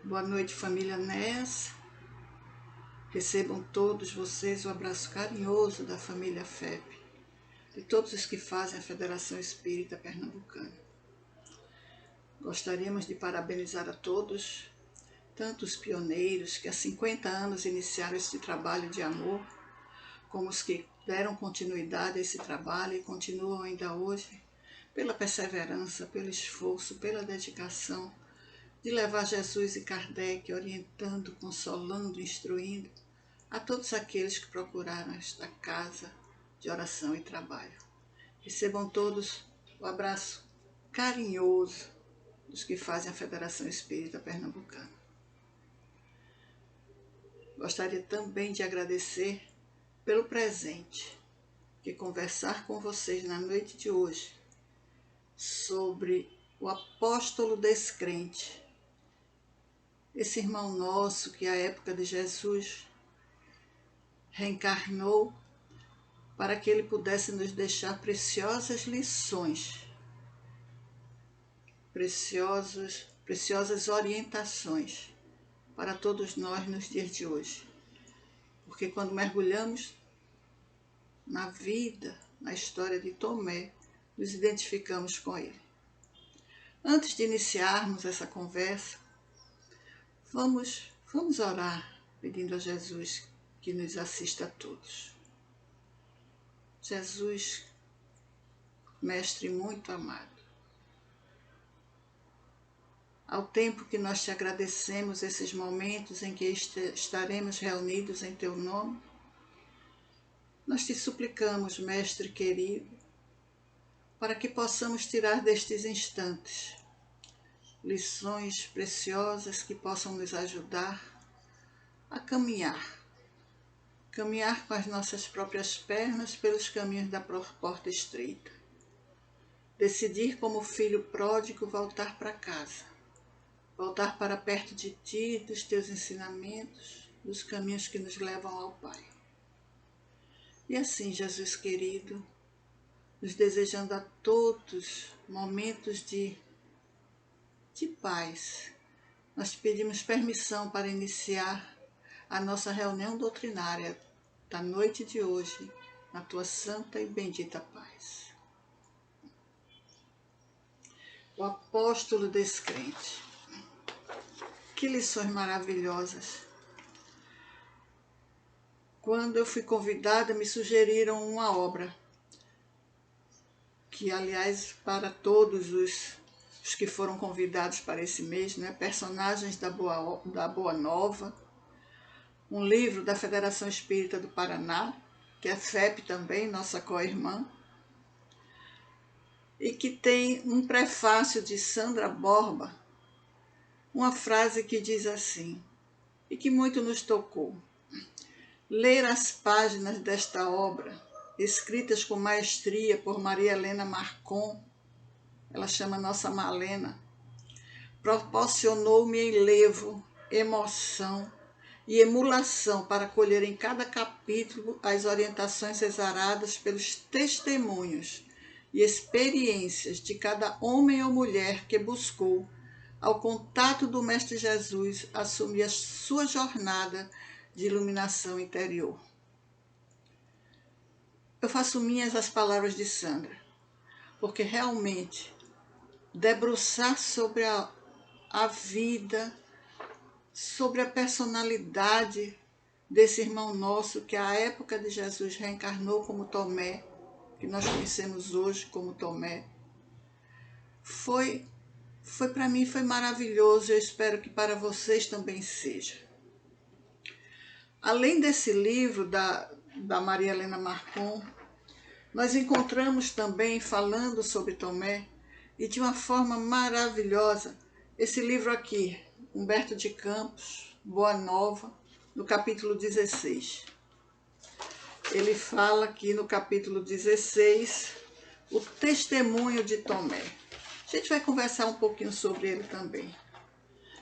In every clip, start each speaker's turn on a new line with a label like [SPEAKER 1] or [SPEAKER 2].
[SPEAKER 1] Boa noite, família Nes. Recebam todos vocês o abraço carinhoso da família FEP, de todos os que fazem a Federação Espírita Pernambucana. Gostaríamos de parabenizar a todos, tanto os pioneiros que há 50 anos iniciaram esse trabalho de amor, como os que deram continuidade a esse trabalho e continuam ainda hoje, pela perseverança, pelo esforço, pela dedicação, de levar Jesus e Kardec orientando, consolando, instruindo a todos aqueles que procuraram esta casa de oração e trabalho. Recebam todos o abraço carinhoso dos que fazem a Federação Espírita Pernambucana. Gostaria também de agradecer pelo presente, que conversar com vocês na noite de hoje sobre o apóstolo descrente, esse irmão nosso que à época de Jesus reencarnou para que ele pudesse nos deixar preciosas lições, preciosas orientações para todos nós nos dias de hoje. Porque quando mergulhamos na vida, na história de Tomé, nos identificamos com ele. Antes de iniciarmos essa conversa, vamos orar pedindo a Jesus que nos assista a todos. Jesus, Mestre muito amado, ao tempo que nós te agradecemos esses momentos em que estaremos reunidos em teu nome, nós te suplicamos, Mestre querido, para que possamos tirar destes instantes lições preciosas que possam nos ajudar a caminhar com as nossas próprias pernas pelos caminhos da porta estreita. Decidir como filho pródigo voltar para casa, voltar para perto de ti, dos teus ensinamentos, dos caminhos que nos levam ao Pai. E assim, Jesus querido, nos desejando a todos momentos de paz, nós te pedimos permissão para iniciar a nossa reunião doutrinária da noite de hoje, na tua santa e bendita paz. O apóstolo descrente. Que lições maravilhosas. Quando eu fui convidada, me sugeriram uma obra, que aliás para todos os que foram convidados para esse mês, né, personagens da Boa Nova, um livro da Federação Espírita do Paraná, que é FEP também, nossa co-irmã, e que tem um prefácio de Sandra Borba, uma frase que diz assim, e que muito nos tocou: ler as páginas desta obra, escritas com maestria por Maria Helena Marcon, ela chama Nossa Malena, proporcionou-me enlevo, emoção e emulação para colher em cada capítulo as orientações exaradas pelos testemunhos e experiências de cada homem ou mulher que buscou, ao contato do Mestre Jesus, assumir a sua jornada de iluminação interior. Eu faço minhas as palavras de Sandra, porque realmente debruçar sobre a vida, sobre a personalidade desse irmão nosso que à época de Jesus reencarnou como Tomé, que nós conhecemos hoje como Tomé, foi para mim, foi maravilhoso. Eu espero que para vocês também seja. Além desse livro da Maria Helena Marcon, nós encontramos também, falando sobre Tomé, e de uma forma maravilhosa, esse livro aqui, Humberto de Campos, Boa Nova, no capítulo 16. Ele fala aqui no capítulo 16, o testemunho de Tomé. A gente vai conversar um pouquinho sobre ele também.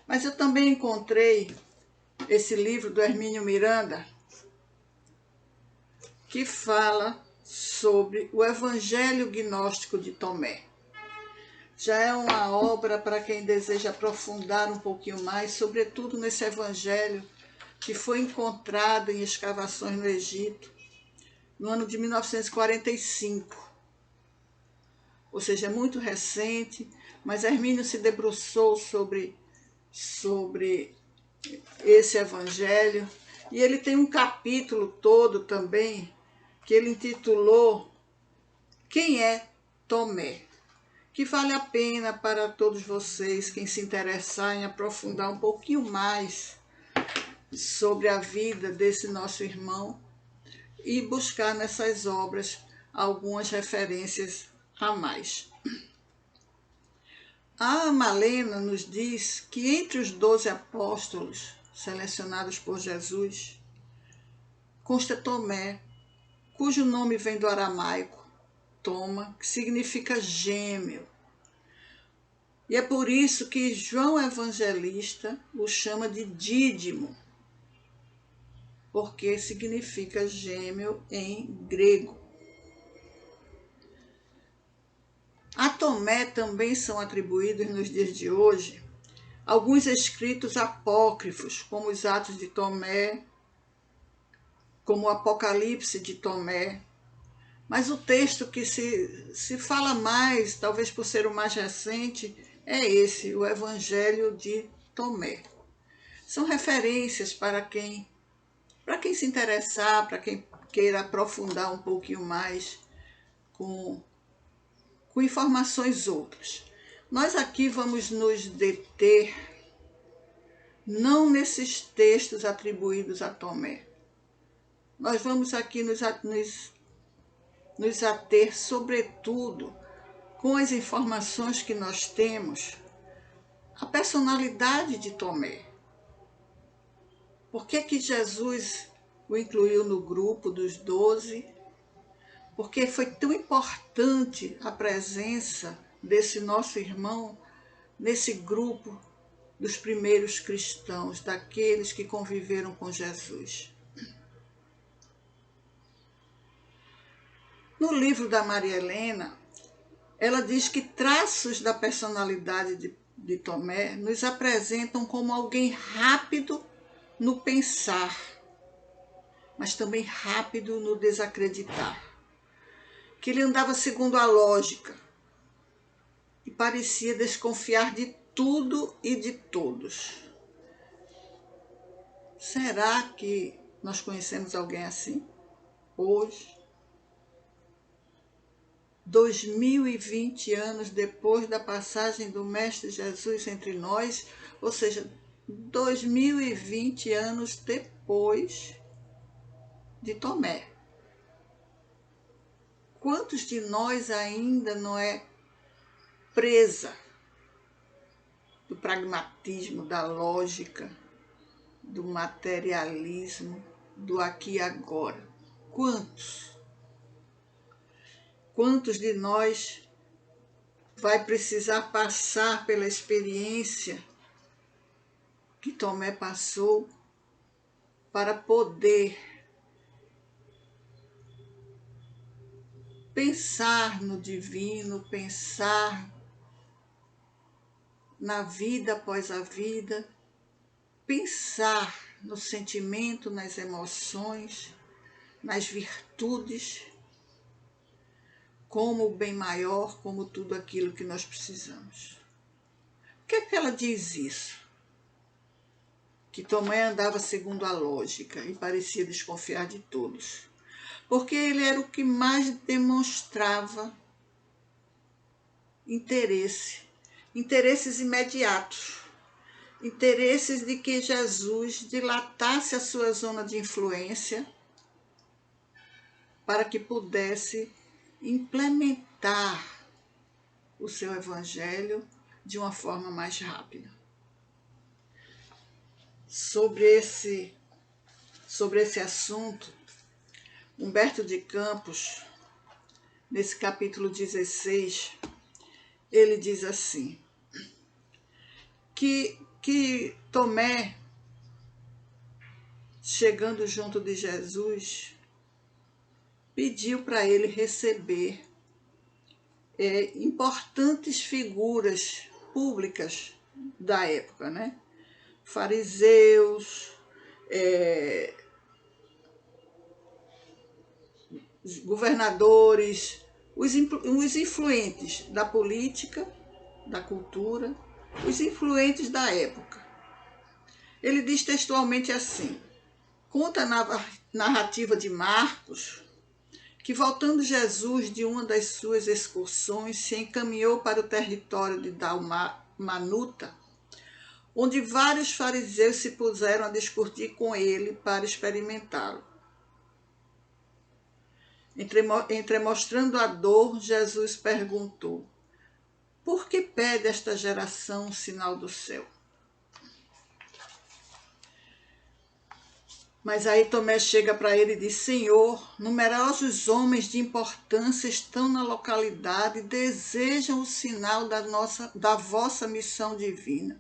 [SPEAKER 1] Mas eu também encontrei esse livro do Hermínio Miranda, que fala sobre o Evangelho Gnóstico de Tomé. Já é uma obra para quem deseja aprofundar um pouquinho mais, sobretudo nesse evangelho que foi encontrado em escavações no Egito, no ano de 1945. Ou seja, é muito recente, mas Hermínio se debruçou sobre esse evangelho, e ele tem um capítulo todo também, que ele intitulou Quem é Tomé? Que vale a pena para todos vocês, quem se interessar em aprofundar um pouquinho mais sobre a vida desse nosso irmão e buscar nessas obras algumas referências a mais. A Malena nos diz que entre os 12 apóstolos selecionados por Jesus, consta Tomé, cujo nome vem do aramaico, Toma, que significa gêmeo. E é por isso que João Evangelista o chama de Dídimo, porque significa gêmeo em grego. A Tomé também são atribuídos nos dias de hoje alguns escritos apócrifos, como os Atos de Tomé, como o Apocalipse de Tomé. Mas o texto que se fala mais, talvez por ser o mais recente, é esse, o Evangelho de Tomé. São referências para quem se interessar, para quem queira aprofundar um pouquinho mais com informações outras. Nós aqui vamos nos deter não nesses textos atribuídos a Tomé. Nós vamos aqui nos ater, sobretudo, com as informações que nós temos, a personalidade de Tomé. Por que que Jesus o incluiu no grupo dos 12? Porque foi tão importante a presença desse nosso irmão nesse grupo dos primeiros cristãos, daqueles que conviveram com Jesus. No livro da Maria Helena, ela diz que traços da personalidade de Tomé nos apresentam como alguém rápido no pensar, mas também rápido no desacreditar. Que ele andava segundo a lógica e parecia desconfiar de tudo e de todos. Será que nós conhecemos alguém assim hoje? 2020 anos depois da passagem do Mestre Jesus entre nós, ou seja, 2020 anos depois de Tomé. Quantos de nós ainda não é presa do pragmatismo, da lógica, do materialismo, do aqui e agora? Quantos? Quantos de nós vai precisar passar pela experiência que Tomé passou para poder pensar no divino, pensar na vida após a vida, pensar no sentimento, nas emoções, nas virtudes, como o bem maior, como tudo aquilo que nós precisamos. Por que é que ela diz isso? Que Tomé andava segundo a lógica e parecia desconfiar de todos. Porque ele era o que mais demonstrava interesses imediatos, interesses de que Jesus dilatasse a sua zona de influência para que pudesse implementar o seu evangelho de uma forma mais rápida. Sobre esse assunto, Humberto de Campos, nesse capítulo 16, ele diz assim, que Tomé, chegando junto de Jesus, pediu para ele receber importantes figuras públicas da época, né? Fariseus, governadores, os influentes da política, da cultura, os influentes da época. Ele diz textualmente assim: conta a narrativa de Marcos que, voltando Jesus de uma das suas excursões, se encaminhou para o território de Dalmanuta, onde vários fariseus se puseram a discutir com ele para experimentá-lo. Entremostrando a dor, Jesus perguntou: por que pede esta geração um sinal do céu? Mas aí Tomé chega para ele e diz: Senhor, numerosos homens de importância estão na localidade e desejam o sinal da vossa missão divina.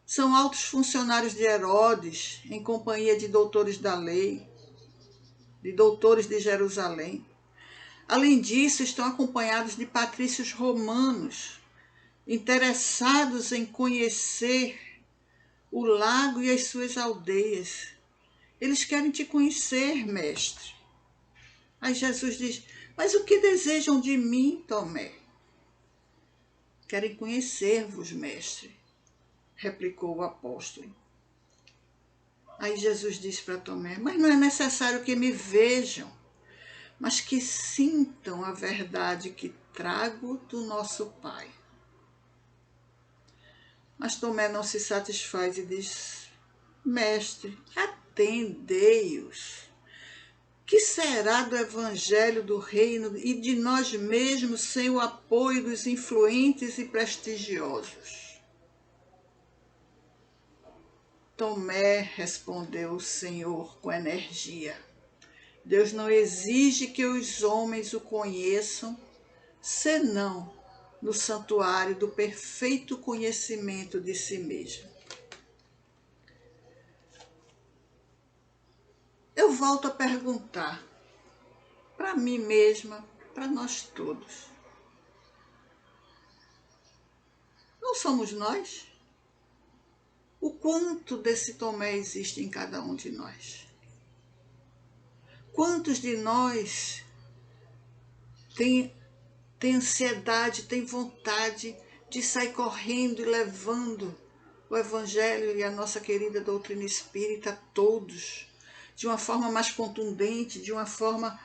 [SPEAKER 1] São altos funcionários de Herodes, em companhia de doutores da lei, de doutores de Jerusalém. Além disso, estão acompanhados de patrícios romanos, interessados em conhecer o lago e as suas aldeias. Eles querem te conhecer, mestre. Aí Jesus diz: mas o que desejam de mim, Tomé? Querem conhecer-vos, mestre, replicou o apóstolo. Aí Jesus disse para Tomé: mas não é necessário que me vejam, mas que sintam a verdade que trago do nosso Pai. Mas Tomé não se satisfaz e diz: mestre, atendei-os. Que será do evangelho do reino e de nós mesmos sem o apoio dos influentes e prestigiosos? Tomé, respondeu o Senhor com energia: Deus não exige que os homens o conheçam, senão no santuário do perfeito conhecimento de si mesmo. Eu volto a perguntar para mim mesma, para nós todos: não somos nós? O quanto desse Tomé existe em cada um de nós? Quantos de nós tem ansiedade, tem vontade de sair correndo e levando o Evangelho e a nossa querida doutrina espírita a todos, de uma forma mais contundente, de uma forma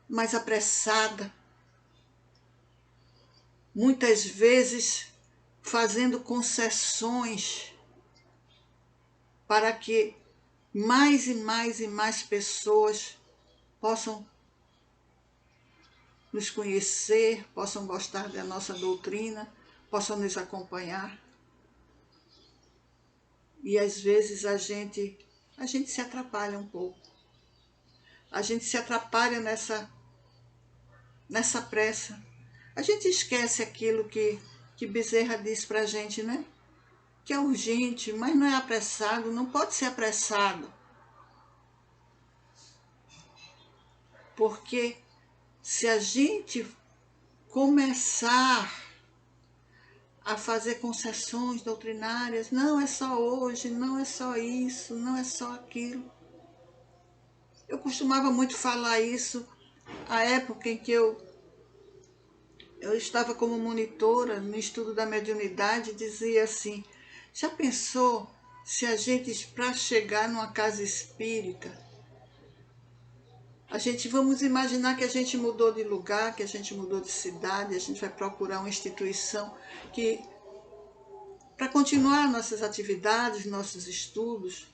[SPEAKER 1] mais apressada, muitas vezes fazendo concessões para que mais e mais e mais pessoas possam nos conhecer, possam gostar da nossa doutrina, possam nos acompanhar. E às vezes a gente se atrapalha um pouco. A gente se atrapalha nessa pressa. A gente esquece aquilo que Bezerra disse para a gente, né? Que é urgente, mas não é apressado, não pode ser apressado. Porque se a gente começar a fazer concessões doutrinárias, não é só hoje, não é só isso, não é só aquilo. Eu costumava muito falar isso à época em que eu estava como monitora no estudo da mediunidade, dizia assim: já pensou se a gente, para chegar numa casa espírita, vamos imaginar que a gente mudou de lugar, que a gente mudou de cidade, a gente vai procurar uma instituição que, para continuar nossas atividades, nossos estudos,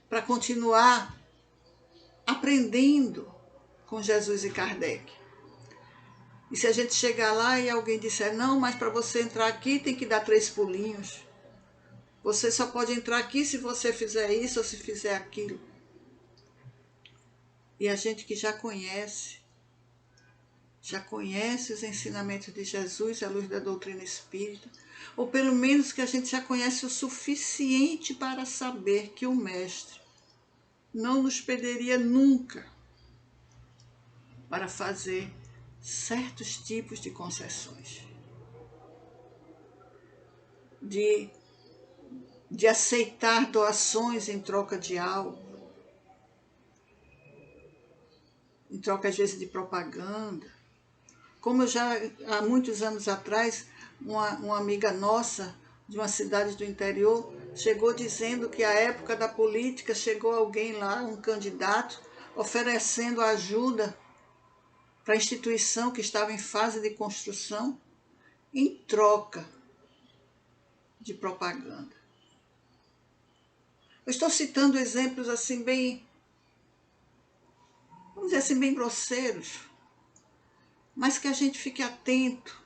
[SPEAKER 1] para continuar aprendendo com Jesus e Kardec. E se a gente chegar lá e alguém disser: não, mas para você entrar aqui tem que dar 3 pulinhos. Você só pode entrar aqui se você fizer isso ou se fizer aquilo. E a gente que já conhece os ensinamentos de Jesus à luz da doutrina espírita, ou pelo menos que a gente já conhece o suficiente para saber que o Mestre não nos pediria nunca para fazer certos tipos de concessões, de aceitar doações em troca de algo, em troca às vezes de propaganda. Como eu já, há muitos anos atrás, uma amiga nossa, de uma cidade do interior, chegou dizendo que a época da política chegou alguém lá, um candidato, oferecendo ajuda para a instituição que estava em fase de construção, em troca de propaganda. Eu estou citando exemplos assim bem, vamos dizer assim, bem grosseiros, mas que a gente fique atento,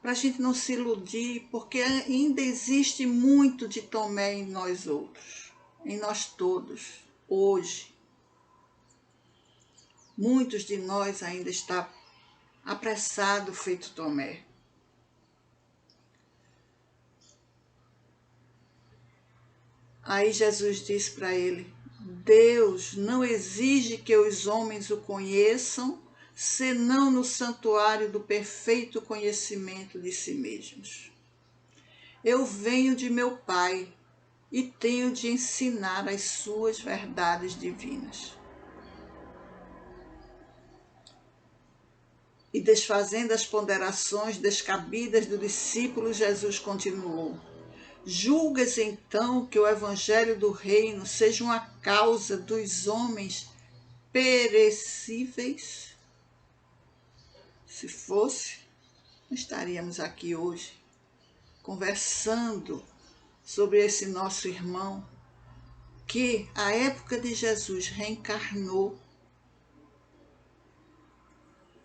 [SPEAKER 1] para a gente não se iludir, porque ainda existe muito de Tomé em nós outros, em nós todos, hoje. Muitos de nós ainda está apressado feito Tomé. Aí Jesus disse para ele: Deus não exige que os homens o conheçam, senão no santuário do perfeito conhecimento de si mesmos. Eu venho de meu Pai e tenho de ensinar as suas verdades divinas. E desfazendo as ponderações descabidas do discípulo, Jesus continuou: Julgas então que o evangelho do reino seja uma causa dos homens perecíveis? Se fosse, estaríamos aqui hoje conversando sobre esse nosso irmão que, à época de Jesus, reencarnou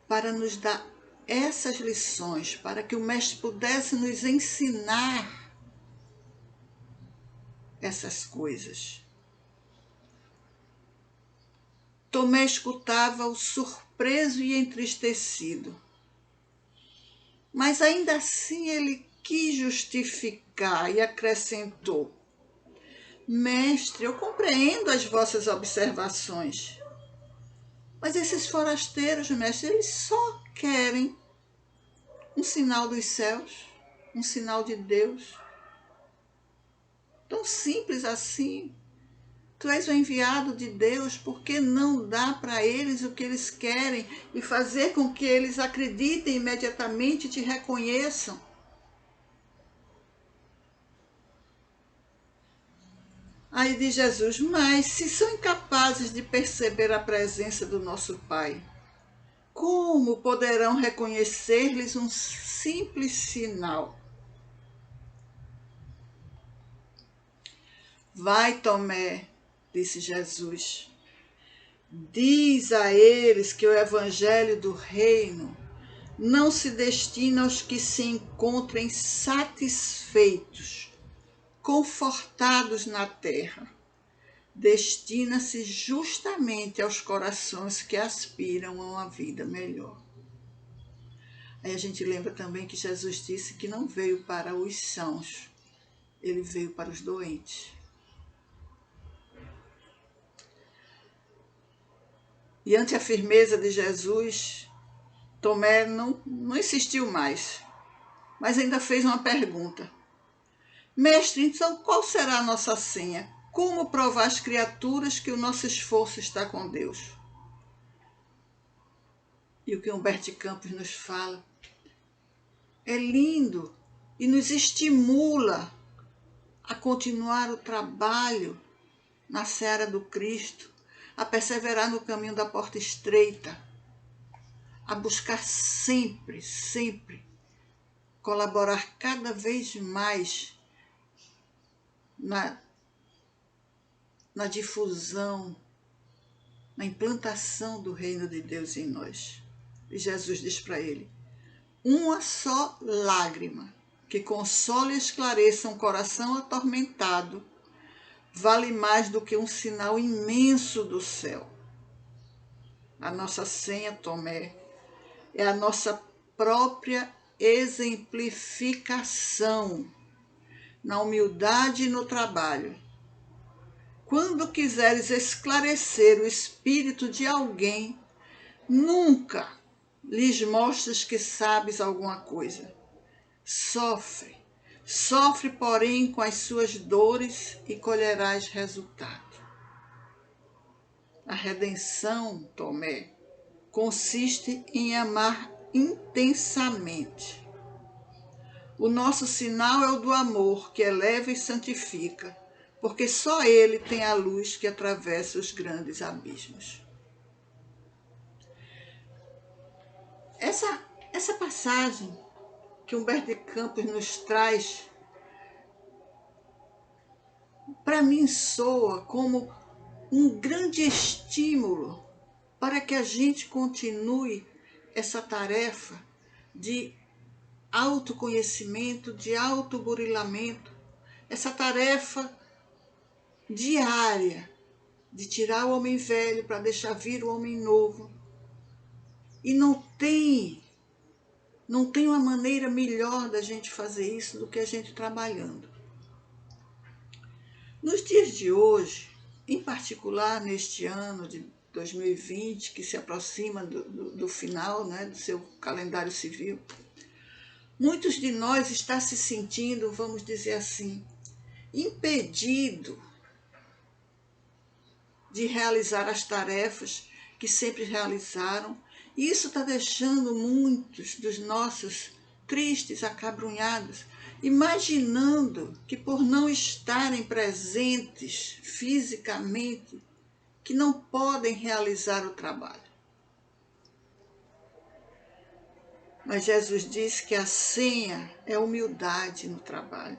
[SPEAKER 1] para nos dar essas lições, para que o Mestre pudesse nos ensinar essas coisas. Tomé escutava-o surpreso e entristecido, mas ainda assim ele quis justificar e acrescentou: Mestre, eu compreendo as vossas observações, mas esses forasteiros, mestre, eles só querem um sinal dos céus, um sinal de Deus. Tão simples assim. Tu és o enviado de Deus, por que não dá para eles o que eles querem e fazer com que eles acreditem imediatamente e te reconheçam? Aí diz Jesus: mas se são incapazes de perceber a presença do nosso Pai, como poderão reconhecer-lhes um simples sinal? Vai, Tomé, disse Jesus, diz a eles que o evangelho do reino não se destina aos que se encontrem satisfeitos, confortados na terra. Destina-se justamente aos corações que aspiram a uma vida melhor. Aí a gente lembra também que Jesus disse que não veio para os sãos, ele veio para os doentes. E ante a firmeza de Jesus, Tomé não insistiu mais, mas ainda fez uma pergunta: Mestre, então qual será a nossa senha? Como provar às criaturas que o nosso esforço está com Deus? E o que Humberto de Campos nos fala é lindo e nos estimula a continuar o trabalho na seara do Cristo, a perseverar no caminho da porta estreita, a buscar sempre, sempre colaborar cada vez mais na difusão, na implantação do reino de Deus em nós. E Jesus diz para ele: uma só lágrima que console e esclareça um coração atormentado vale mais do que um sinal imenso do céu. A nossa senha, Tomé, é a nossa própria exemplificação na humildade e no trabalho. Quando quiseres esclarecer o espírito de alguém, nunca lhes mostras que sabes alguma coisa. Sofre, sofre, porém, com as suas dores e colherás resultado. A redenção, Tomé, consiste em amar intensamente. O nosso sinal é o do amor, que eleva e santifica, porque só ele tem a luz que atravessa os grandes abismos. Essa passagem que Humberto de Campos nos traz, para mim soa como um grande estímulo para que a gente continue essa tarefa de autoconhecimento, de autoburilamento, essa tarefa diária de tirar o homem velho para deixar vir o homem novo. E não tem uma maneira melhor da gente fazer isso do que a gente trabalhando. Nos dias de hoje, em particular neste ano de 2020, que se aproxima do final, né, do seu calendário civil, muitos de nós estão se sentindo, vamos dizer assim, impedido de realizar as tarefas que sempre realizaram. E isso está deixando muitos dos nossos tristes, acabrunhados, imaginando que por não estarem presentes fisicamente, que não podem realizar o trabalho. Mas Jesus disse que a senha é humildade no trabalho,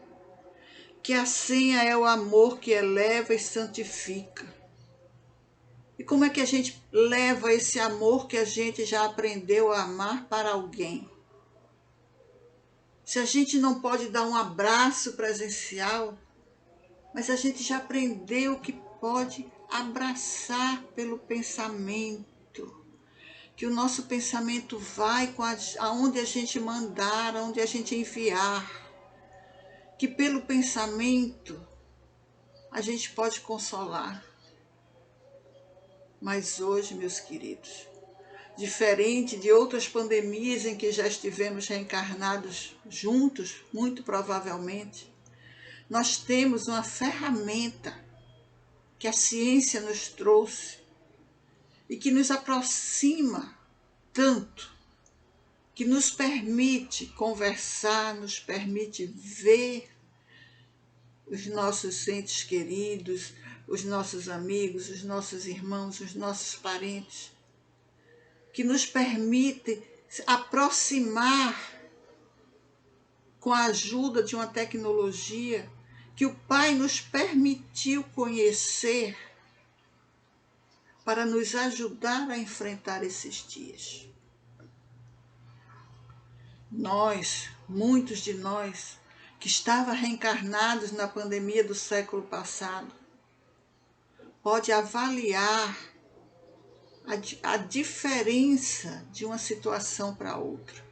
[SPEAKER 1] que a senha é o amor que eleva e santifica. E como é que a gente leva esse amor que a gente já aprendeu a amar para alguém? Se a gente não pode dar um abraço presencial, mas a gente já aprendeu que pode abraçar pelo pensamento, que o nosso pensamento vai aonde a gente mandar, aonde a gente enviar, que pelo pensamento a gente pode consolar. Mas hoje, meus queridos, diferente de outras pandemias em que já estivemos reencarnados juntos, muito provavelmente, nós temos uma ferramenta que a ciência nos trouxe e que nos aproxima tanto, que nos permite conversar, nos permite ver os nossos entes queridos, os nossos amigos, os nossos irmãos, os nossos parentes, que nos permite aproximar com a ajuda de uma tecnologia que o Pai nos permitiu conhecer para nos ajudar a enfrentar esses dias. Nós, muitos de nós, que estavam reencarnados na pandemia do século passado, pode avaliar a diferença de uma situação para outra.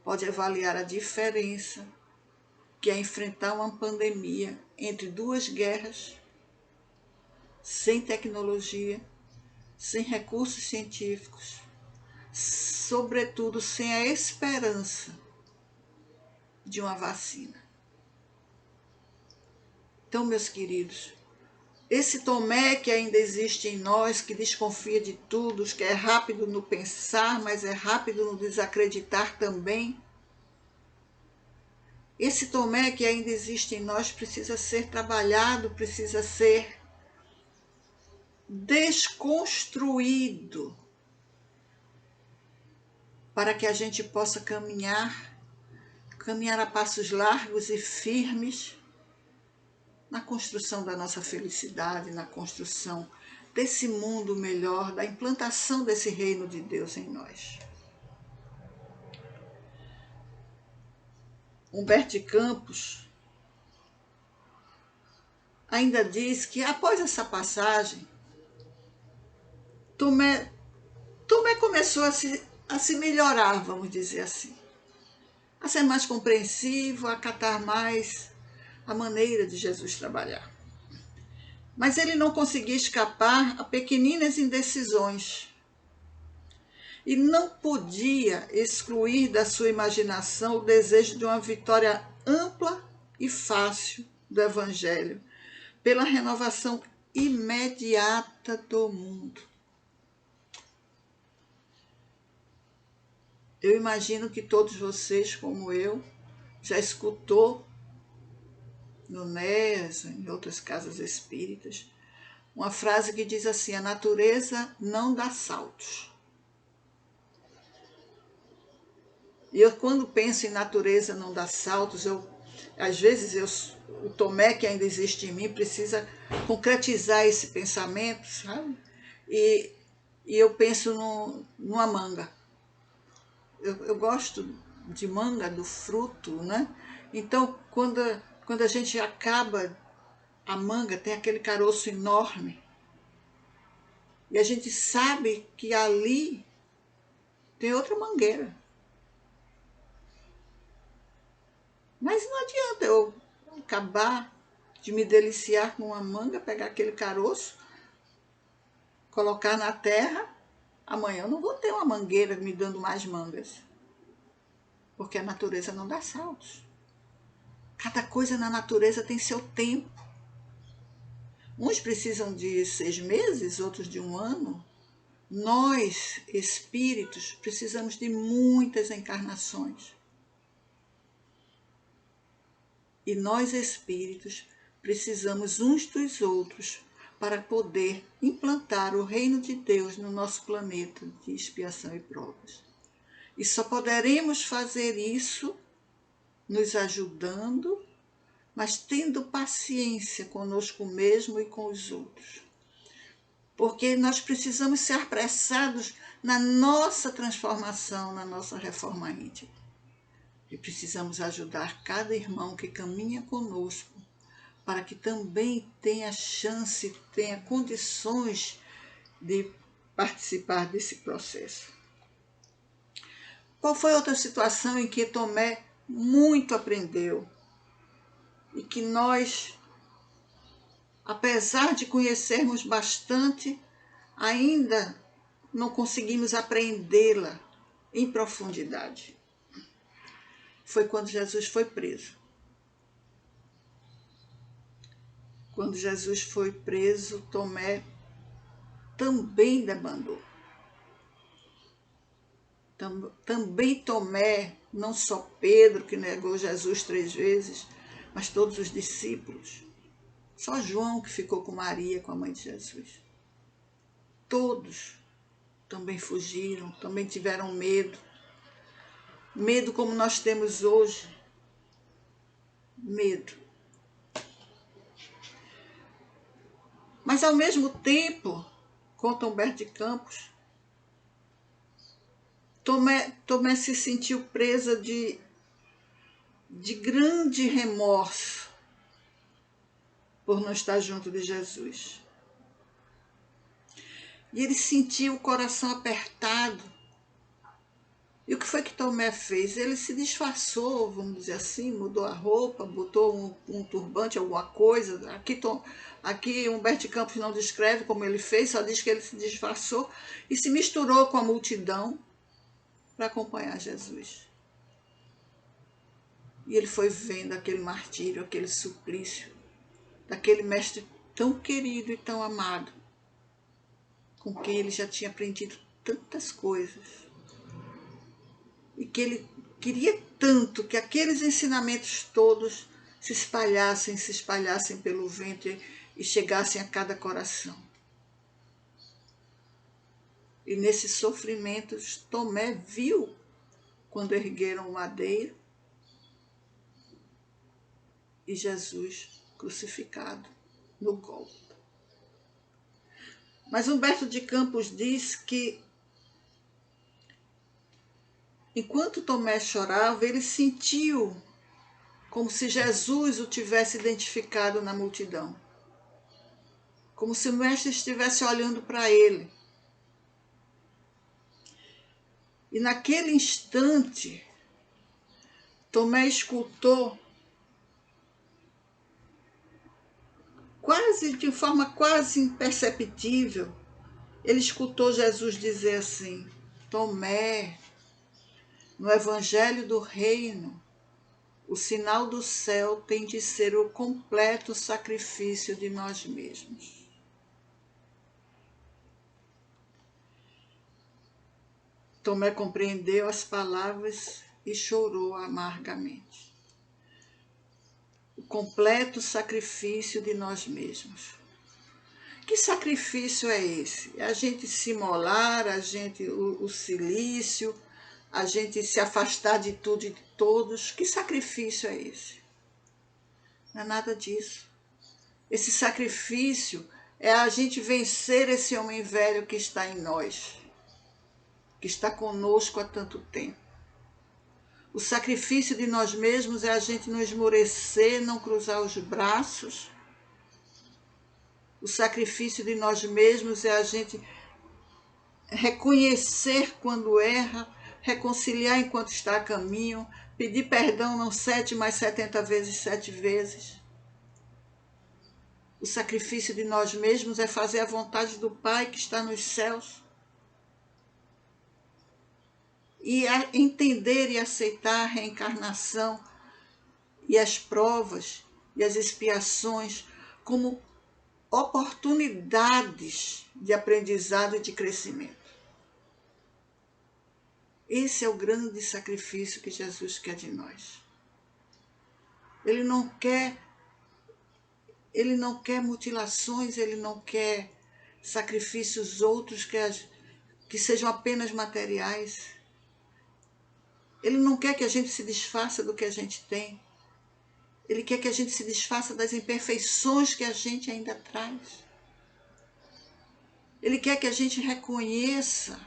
[SPEAKER 1] Pode avaliar a diferença que é enfrentar uma pandemia entre duas guerras, sem tecnologia, sem recursos científicos, sobretudo sem a esperança de uma vacina. Então, meus queridos, esse Tomé que ainda existe em nós, que desconfia de tudo, que é rápido no pensar, mas é rápido no desacreditar também, esse Tomé que ainda existe em nós precisa ser trabalhado, precisa ser desconstruído, para que a gente possa caminhar a passos largos e firmes na construção da nossa felicidade, na construção desse mundo melhor, da implantação desse reino de Deus em nós. Humberto de Campos ainda diz que após essa passagem, Tomé começou a se melhorar, vamos dizer assim, a ser mais compreensivo, a acatar mais a maneira de Jesus trabalhar. Mas ele não conseguia escapar a pequeninas indecisões. e não podia excluir da sua imaginação o desejo de uma vitória ampla e fácil do Evangelho, pela renovação imediata do mundo. Eu imagino que todos vocês, como eu, já escutou no NES, em outras casas espíritas, uma frase que diz assim: a natureza não dá saltos. E eu, quando penso em natureza não dá saltos, às vezes o Tomé, que ainda existe em mim, precisa concretizar esse pensamento, sabe? E eu penso numa manga. Eu gosto de manga, do fruto, né? Então, quando a gente acaba a manga, tem aquele caroço enorme, e a gente sabe que ali tem outra mangueira. Mas não adianta eu acabar de me deliciar com uma manga, pegar aquele caroço, colocar na terra, amanhã eu não vou ter uma mangueira me dando mais mangas. Porque a natureza não dá saltos. Cada coisa na natureza tem seu tempo. Uns precisam de 6 meses, outros de 1 ano. Nós, espíritos, precisamos de muitas encarnações. E nós, espíritos, precisamos uns dos outros para poder implantar o reino de Deus no nosso planeta de expiação e provas. E só poderemos fazer isso nos ajudando, mas tendo paciência conosco mesmo e com os outros. Porque nós precisamos ser apressados na nossa transformação, na nossa reforma íntima. E precisamos ajudar cada irmão que caminha conosco, para que também tenha chance, tenha condições de participar desse processo. Qual foi outra situação em que Tomé muito aprendeu e que nós, apesar de conhecermos bastante, ainda não conseguimos apreendê-la em profundidade? Foi quando Jesus foi preso. Quando Jesus foi preso, Tomé também debandou. Também Tomé, não só Pedro, que negou Jesus 3 vezes, mas todos os discípulos. Só João que ficou com Maria, com a mãe de Jesus. Todos também fugiram, também tiveram medo. Medo como nós temos hoje. Medo. Mas ao mesmo tempo, conta Humberto de Campos, Tomé se sentiu presa de grande remorso por não estar junto de Jesus. E ele sentiu o coração apertado. E o que foi que Tomé fez? Ele se disfarçou, vamos dizer assim, mudou a roupa, botou um turbante, alguma coisa. Aqui Humberto de Campos não descreve como ele fez, só diz que ele se disfarçou e se misturou com a multidão para acompanhar Jesus. E ele foi vendo aquele martírio, aquele suplício, daquele mestre tão querido e tão amado, com quem ele já tinha aprendido tantas coisas. E que ele queria tanto que aqueles ensinamentos todos se espalhassem pelo vento e chegassem a cada coração. E nesses sofrimentos, Tomé viu quando ergueram o madeiro e Jesus crucificado no Gólgota. Mas Humberto de Campos diz que enquanto Tomé chorava, ele sentiu como se Jesus o tivesse identificado na multidão. Como se o mestre estivesse olhando para ele. E naquele instante, Tomé escutou, de forma quase imperceptível, ele escutou Jesus dizer assim: Tomé, no Evangelho do Reino, o sinal do céu tem de ser o completo sacrifício de nós mesmos. Tomé compreendeu as palavras e chorou amargamente. O completo sacrifício de nós mesmos. Que sacrifício é esse? É a gente se imolar, o silício, a gente se afastar de tudo e de todos. Que sacrifício é esse? Não é nada disso. Esse sacrifício é a gente vencer esse homem velho que está em nós, que está conosco há tanto tempo. O sacrifício de nós mesmos é a gente não esmorecer, não cruzar os braços. O sacrifício de nós mesmos é a gente reconhecer quando erra, reconciliar enquanto está a caminho, pedir perdão não 7, mas 70 vezes 7 vezes. O sacrifício de nós mesmos é fazer a vontade do Pai que está nos céus. E entender e aceitar a reencarnação e as provas e as expiações como oportunidades de aprendizado e de crescimento. Esse é o grande sacrifício que Jesus quer de nós. Ele não quer mutilações, ele não quer sacrifícios outros que sejam apenas materiais. Ele não quer que a gente se desfaça do que a gente tem. Ele quer que a gente se desfaça das imperfeições que a gente ainda traz. Ele quer que a gente reconheça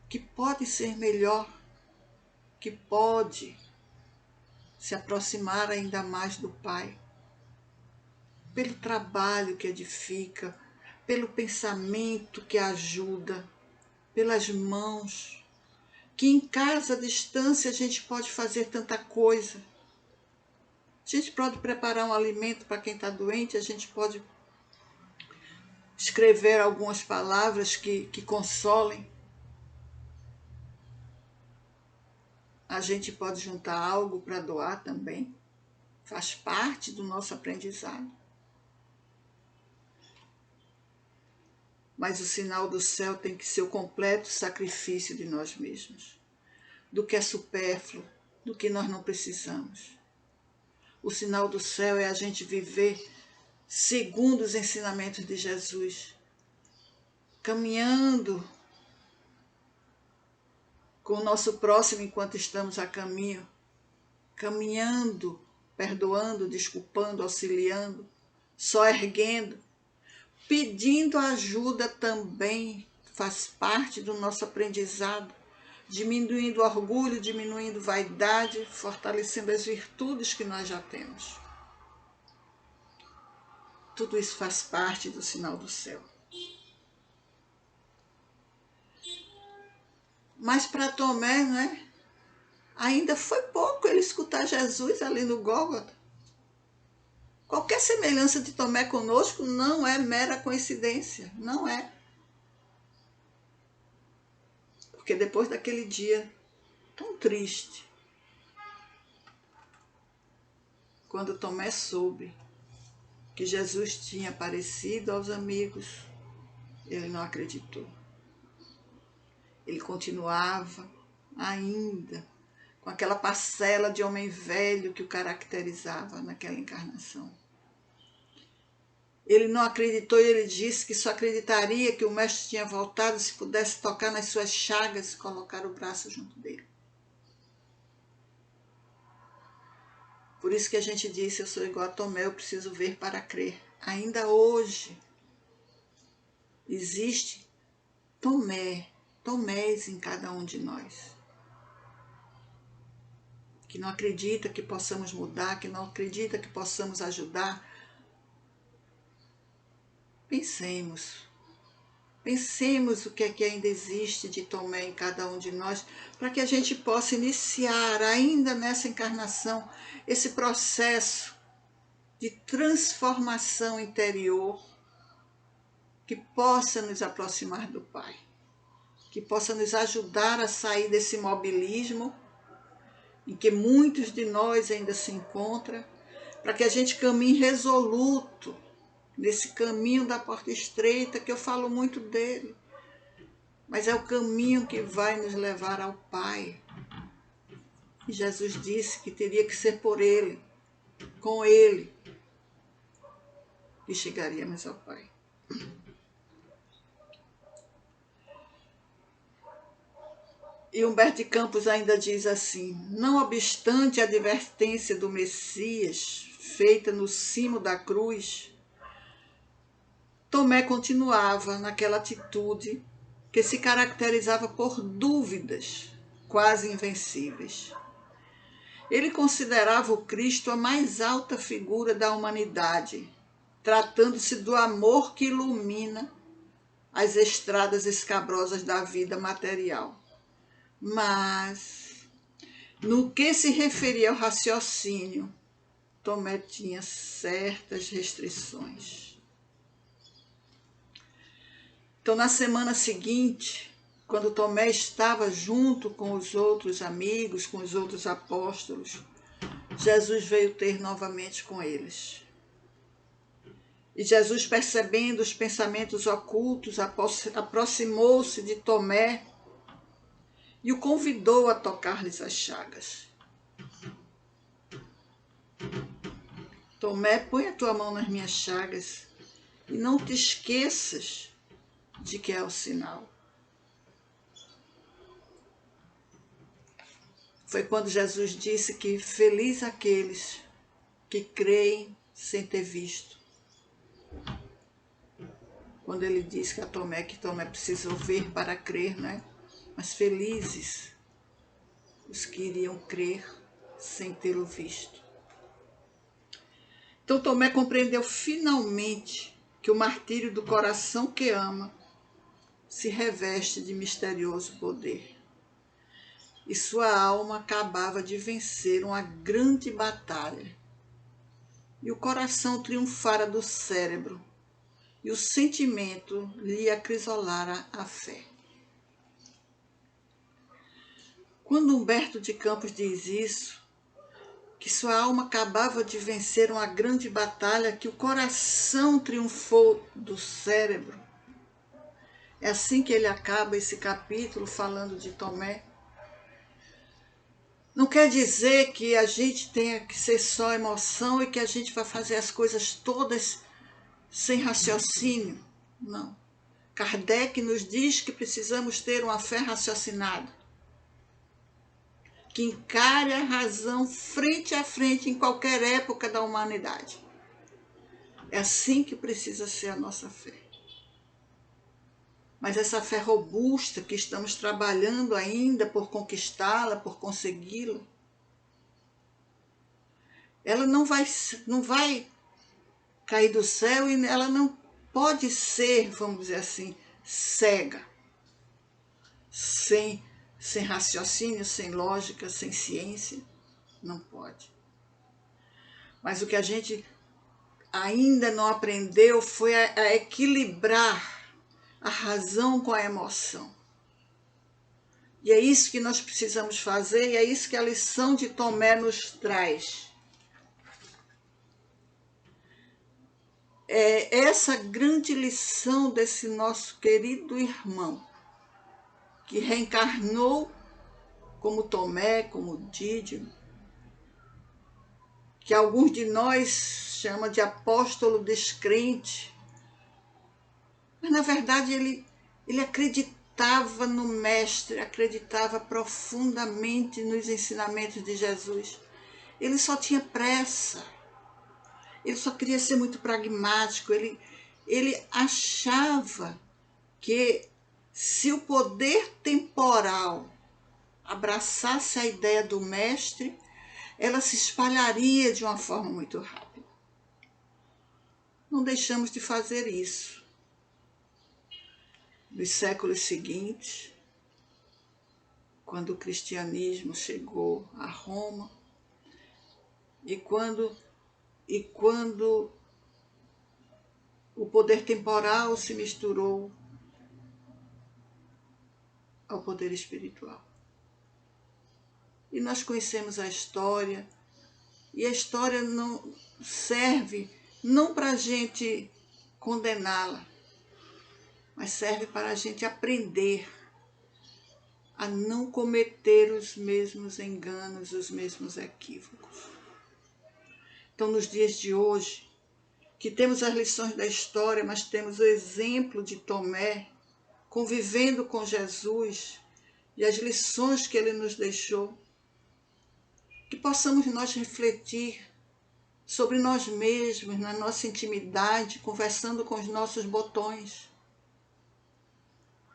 [SPEAKER 1] que pode ser melhor, que pode se aproximar ainda mais do Pai, pelo trabalho que edifica, pelo pensamento que ajuda, pelas mãos, que em casa, à distância, a gente pode fazer tanta coisa. A gente pode preparar um alimento para quem está doente, a gente pode escrever algumas palavras que consolem. A gente pode juntar algo para doar também. Faz parte do nosso aprendizado. Mas o sinal do céu tem que ser o completo sacrifício de nós mesmos, do que é supérfluo, do que nós não precisamos. O sinal do céu é a gente viver segundo os ensinamentos de Jesus, caminhando com o nosso próximo enquanto estamos a caminho, caminhando, perdoando, desculpando, auxiliando, só erguendo, pedindo ajuda também, faz parte do nosso aprendizado, diminuindo o orgulho, diminuindo vaidade, fortalecendo as virtudes que nós já temos. Tudo isso faz parte do sinal do céu. Mas para Tomé, né, ainda foi pouco ele escutar Jesus ali no Gólgota. Qualquer semelhança de Tomé conosco não é mera coincidência, não é. Porque depois daquele dia tão triste, quando Tomé soube que Jesus tinha aparecido aos amigos, ele não acreditou. Ele continuava ainda com aquela parcela de homem velho que o caracterizava naquela encarnação. Ele não acreditou e ele disse que só acreditaria que o mestre tinha voltado se pudesse tocar nas suas chagas e colocar o braço junto dele. Por isso que a gente disse, eu sou igual a Tomé, eu preciso ver para crer. Ainda hoje existe Tomés em cada um de nós, que não acredita que possamos mudar, que não acredita que possamos ajudar. Pensemos o que é que ainda existe de Tomé em cada um de nós, para que a gente possa iniciar ainda nessa encarnação esse processo de transformação interior que possa nos aproximar do Pai. que possa nos ajudar a sair desse imobilismo em que muitos de nós ainda se encontram, para que a gente caminhe resoluto nesse caminho da porta estreita, que eu falo muito dele, mas é o caminho que vai nos levar ao Pai. E Jesus disse que teria que ser por ele, com ele, que chegaríamos ao Pai. E Humberto de Campos ainda diz assim: não obstante a advertência do Messias, feita no cimo da cruz, Tomé continuava naquela atitude que se caracterizava por dúvidas quase invencíveis. Ele considerava o Cristo a mais alta figura da humanidade, tratando-se do amor que ilumina as estradas escabrosas da vida material. Mas, no que se referia ao raciocínio, Tomé tinha certas restrições. Então, na semana seguinte, quando Tomé estava junto com os outros amigos, com os outros apóstolos, Jesus veio ter novamente com eles. E Jesus, percebendo os pensamentos ocultos, aproximou-se de Tomé e o convidou a tocar-lhes as chagas. Tomé, põe a tua mão nas minhas chagas e não te esqueças de que é o sinal. Foi quando Jesus disse que feliz aqueles que creem sem ter visto. Quando ele disse que Tomé precisou ver para crer, né? Mas felizes os que iriam crer sem tê-lo visto. Então Tomé compreendeu finalmente que o martírio do coração que ama se reveste de misterioso poder. E sua alma acabava de vencer uma grande batalha. E o coração triunfara do cérebro, e o sentimento lhe acrisolara a fé. Quando Humberto de Campos diz isso, que sua alma acabava de vencer uma grande batalha, que o coração triunfou do cérebro, é assim que ele acaba esse capítulo falando de Tomé. Não quer dizer que a gente tenha que ser só emoção e que a gente vai fazer as coisas todas sem raciocínio. Não. Kardec nos diz que precisamos ter uma fé raciocinada, que encare a razão frente a frente em qualquer época da humanidade. É assim que precisa ser a nossa fé. Mas essa fé robusta que estamos trabalhando ainda por conquistá-la, por consegui-la, ela não vai cair do céu e ela não pode ser, vamos dizer assim, cega, sem raciocínio, sem lógica, sem ciência. Não pode. Mas o que a gente ainda não aprendeu foi a equilibrar a razão com a emoção. E é isso que nós precisamos fazer, e é isso que a lição de Tomé nos traz. É essa grande lição desse nosso querido irmão, que reencarnou como Tomé, como Dídimo, que alguns de nós chamam de apóstolo descrente, mas na verdade ele acreditava no Mestre, acreditava profundamente nos ensinamentos de Jesus. Ele só tinha pressa, ele só queria ser muito pragmático, ele achava que se o poder temporal abraçasse a ideia do Mestre, ela se espalharia de uma forma muito rápida. Não deixamos de fazer isso. Nos séculos seguintes, quando o cristianismo chegou a Roma, e quando o poder temporal se misturou ao poder espiritual. E nós conhecemos a história, e a história não serve não para a gente condená-la, mas serve para a gente aprender a não cometer os mesmos enganos, os mesmos equívocos. Então, nos dias de hoje, que temos as lições da história, mas temos o exemplo de Tomé convivendo com Jesus e as lições que ele nos deixou, que possamos nós refletir sobre nós mesmos, na nossa intimidade, conversando com os nossos botões.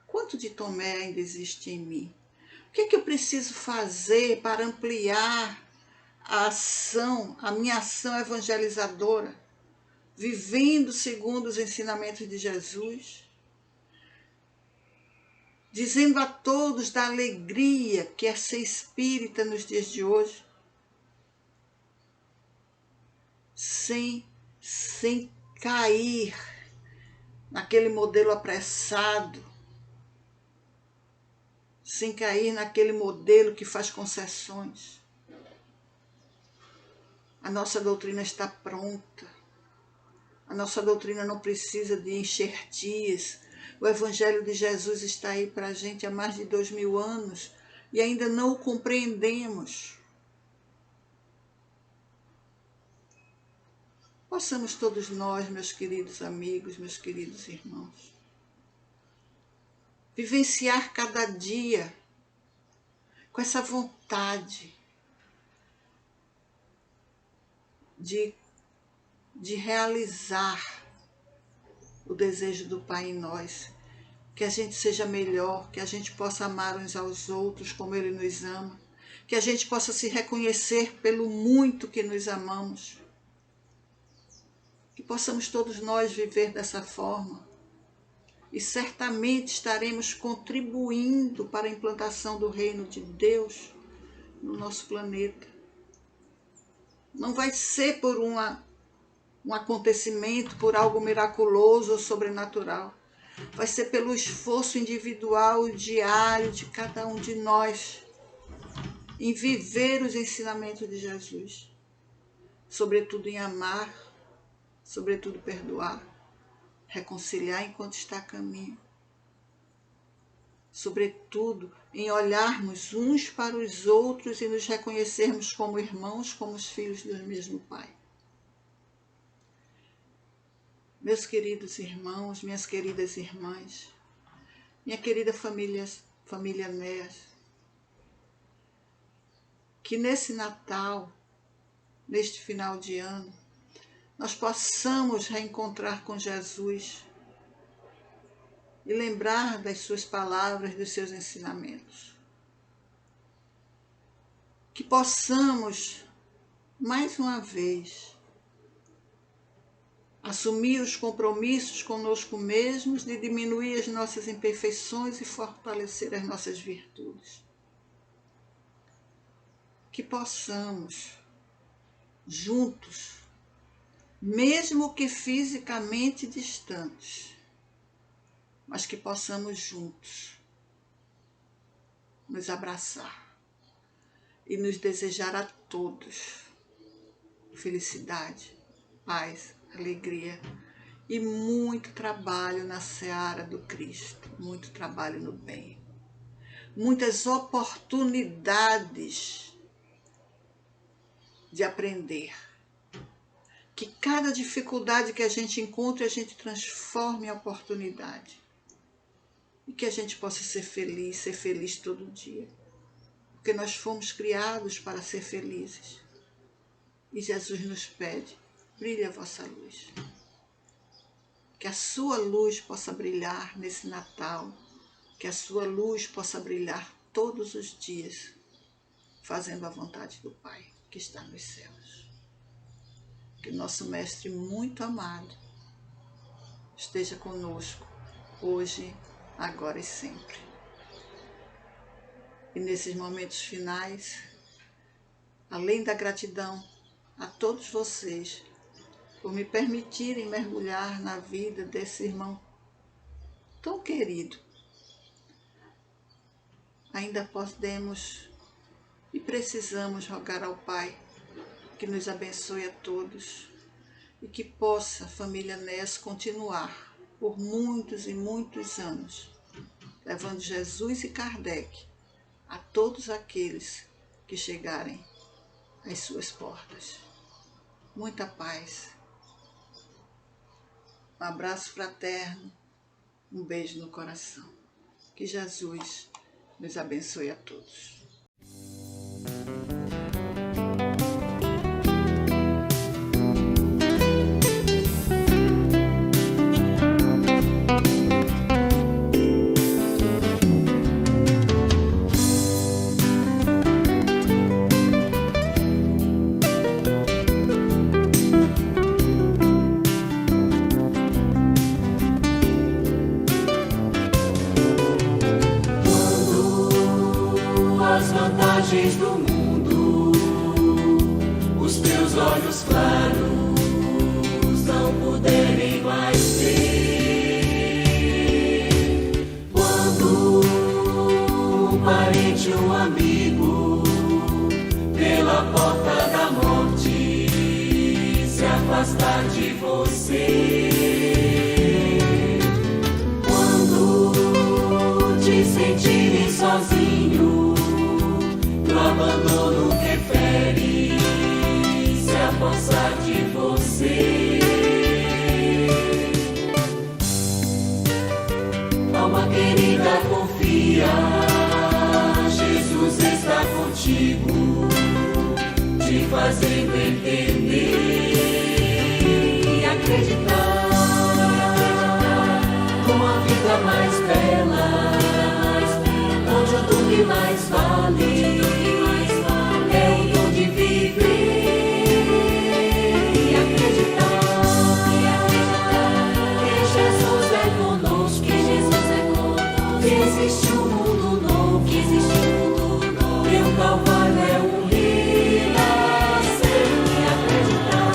[SPEAKER 1] Quanto de Tomé ainda existe em mim? O que é que eu preciso fazer para ampliar a minha ação evangelizadora, vivendo segundo os ensinamentos de Jesus, dizendo a todos da alegria que é ser espírita nos dias de hoje, sem cair naquele modelo apressado, sem cair naquele modelo que faz concessões. A nossa doutrina está pronta. A nossa doutrina não precisa de enxertias. O Evangelho de Jesus está aí para a gente há mais de 2000 anos e ainda não o compreendemos. Possamos todos nós, meus queridos amigos, meus queridos irmãos, vivenciar cada dia com essa vontade de realizar o desejo do Pai em nós, que a gente seja melhor, que a gente possa amar uns aos outros como Ele nos ama, que a gente possa se reconhecer pelo muito que nos amamos, que possamos todos nós viver dessa forma e certamente estaremos contribuindo para a implantação do reino de Deus no nosso planeta. Não vai ser por um acontecimento, por algo miraculoso ou sobrenatural. Vai ser pelo esforço individual e diário de cada um de nós em viver os ensinamentos de Jesus. Sobretudo em amar, sobretudo perdoar, reconciliar enquanto está a caminho. Sobretudo em olharmos uns para os outros e nos reconhecermos como irmãos, como os filhos do mesmo Pai. Meus queridos irmãos, minhas queridas irmãs, minha querida família Néas, que nesse Natal, neste final de ano, nós possamos reencontrar com Jesus e lembrar das suas palavras, dos seus ensinamentos. Que possamos, mais uma vez, assumir os compromissos conosco mesmos de diminuir as nossas imperfeições e fortalecer as nossas virtudes. Que possamos, juntos, mesmo que fisicamente distantes, mas que possamos juntos nos abraçar e nos desejar a todos felicidade, paz, alegria e muito trabalho na seara do Cristo, muito trabalho no bem, muitas oportunidades de aprender. Que cada dificuldade que a gente encontre, a gente transforme em oportunidade. E que a gente possa ser feliz todo dia. Porque nós fomos criados para ser felizes. E Jesus nos pede, brilhe a vossa luz. Que a sua luz possa brilhar nesse Natal. Que a sua luz possa brilhar todos os dias, fazendo a vontade do Pai que está nos céus. Que nosso Mestre muito amado esteja conosco hoje, agora e sempre. E nesses momentos finais, além da gratidão a todos vocês por me permitirem mergulhar na vida desse irmão tão querido, ainda podemos e precisamos rogar ao Pai que nos abençoe a todos e que possa a família Ness continuar por muitos e muitos anos, levando Jesus e Kardec a todos aqueles que chegarem às suas portas. Muita paz, um abraço fraterno, um beijo no coração. Que Jesus nos abençoe a todos.
[SPEAKER 2] Do mundo, os teus olhos claros não puderem mais ver. Quando um parente, um amigo, pela porta da morte se afastar de você. Quando te sentirem sozinho, o abandono que fere se apossar de você. Alma querida, confia, Jesus está contigo, te fazendo entender e acreditar numa vida mais bela, onde o dom que mais vale é o dom de viver e acreditar que Jesus é conosco, que existe um mundo novo, e o Calvário é um renascer e acreditar.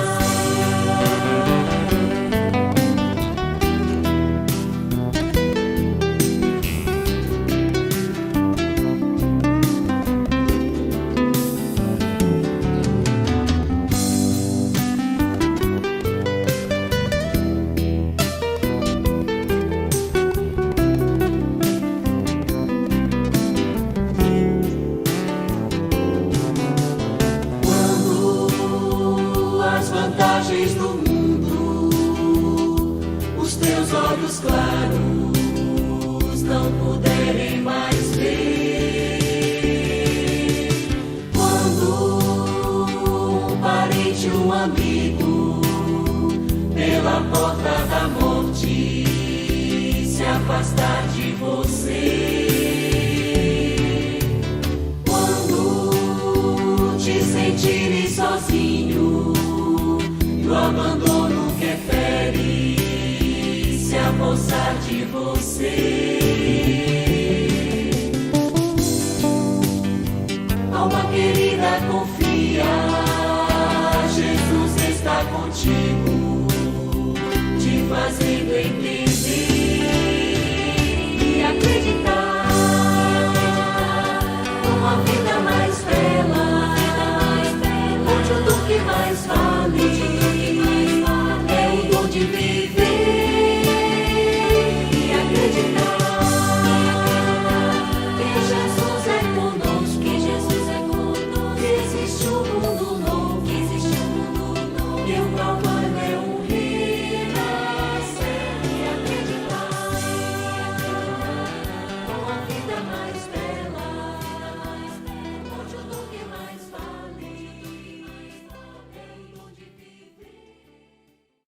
[SPEAKER 2] Vantagens do mundo, os teus olhos claros não puderem mais ver. Quando um parente, um amigo, pela porta da morte se afastar de você. Quando te sentirem sozinho, o abandono que fere se apossar de você. Alma querida, confia, Jesus está contigo, te fazendo